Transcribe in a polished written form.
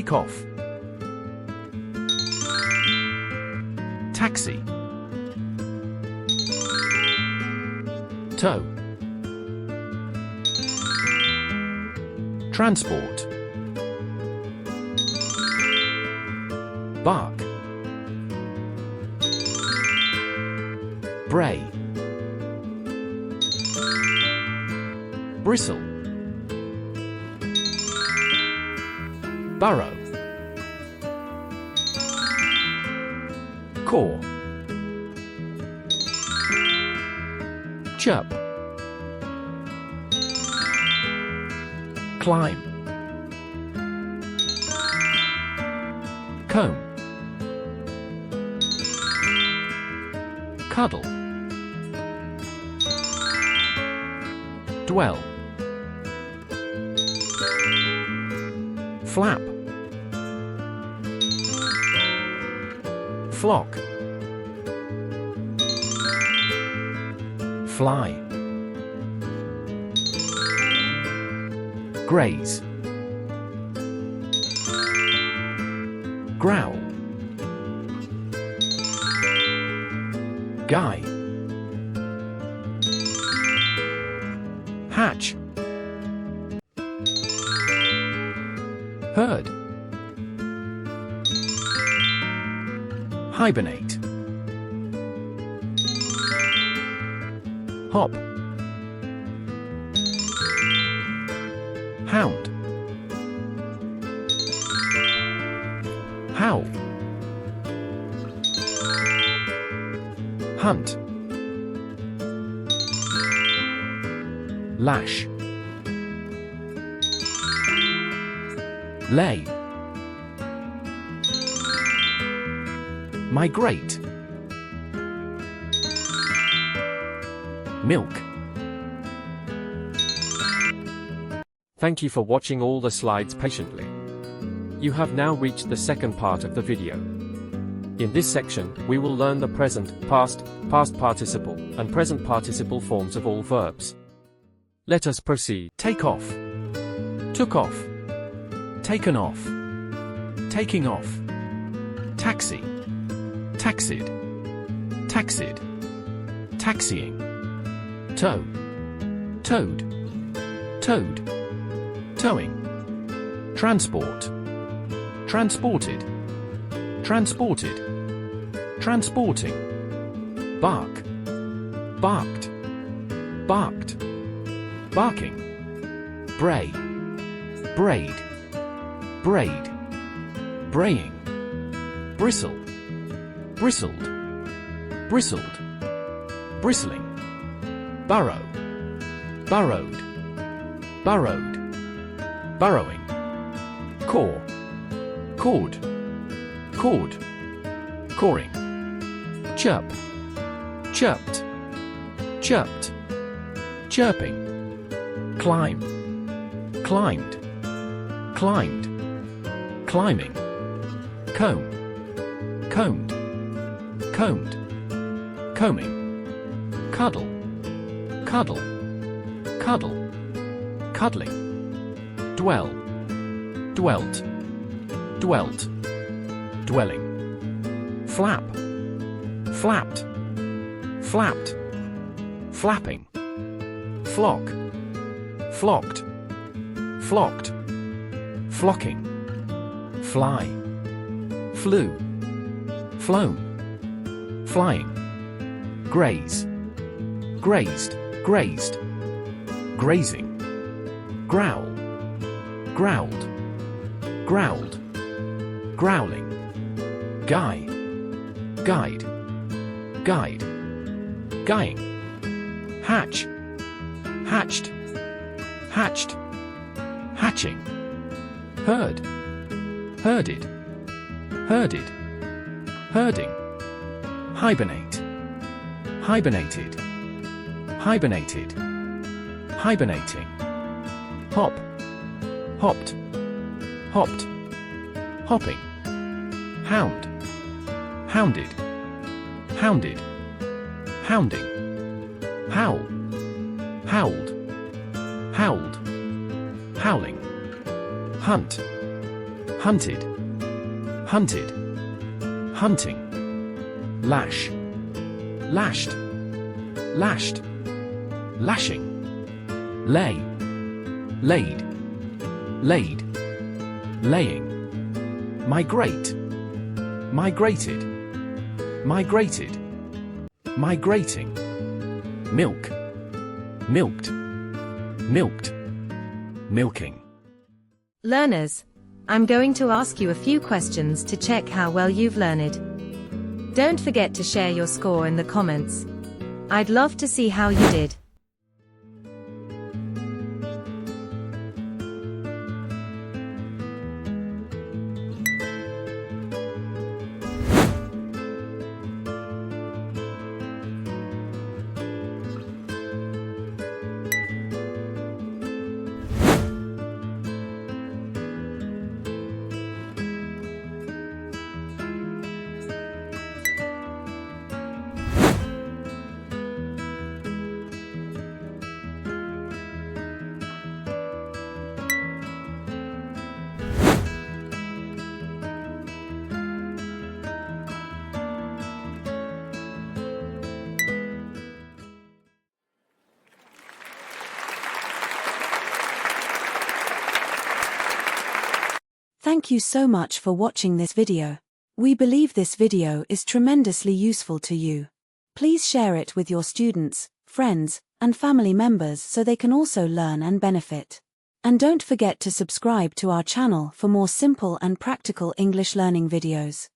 take off. Taxi. Tow. Transport. Bark. Bray. Bristle. Burrow. Caw. Chirp. Climb. Comb. Cuddle. Dwell. Flap. Flock. Fly. Graze. Growl. Guy. Hatch. Herd. Hibernate. Hop. Hound. Howl. Hunt. Lash. Lay. Migrate. Milk. Thank you for watching all the slides patiently. You have now reached the second part of the video. In this section, we will learn the present, past, past participle, and present participle forms of all verbs. Let us proceed. Take off. Took off. Taken off. Taking off. Taxi. Taxied. Taxied. Taxiing. Tow. Towed. Towed. Towing. Transport. Transported. Transported. Transporting. Bark. Barked. Barked. Barking. Bray. Braid. Braid. Braying. Bristle. Bristled. Bristled. Bristling. Burrow. Burrowed. Burrowed. Burrowing. Caw. Cawed. Cawed. Cawing. Chirp. Chirped. Chirped. Chirping. Climb. Climbed. Climbed. Climbing. Comb. Combed. Combed. Combing. Cuddle. Cuddle. Cuddle. Cuddling. Dwell. Dwelt. Dwelt. Dwelling. Flap. Flapped. Flapped. Flapping. Flock. Flocked. Flocked. Flocking. Fly. Flew. Flown. Flying. Graze. Grazed. Grazed. Grazing. Growl. Growled. Growled. Growling. Guy. Guide. Guide. Guying. Hatch. Hatched. Hatched. Hatching. Herd. Herded. Herded. Herding. Hibernate. Hibernated. Hibernated. Hibernating. Hop. Hopped. Hopped. Hopping. Hound. Hounded. Hounded. Hounding. Howl. Howled. Howled. Howling. Hunt. hunted, hunted, hunting, lash, lashed, lashed, lashing, lay, laid, laid, laying, migrate, migrated, migrated, migrating, milk, milked, milked, milking. Learners, I'm going to ask you a few questions to check how well you've learned. Don't forget to share your score in the comments. I'd love to see how you did. Thank you so much for watching this video. We believe this video is tremendously useful to you. Please share it with your students, friends, and family members so they can also learn and benefit. And don't forget to subscribe to our channel for more simple and practical English learning videos.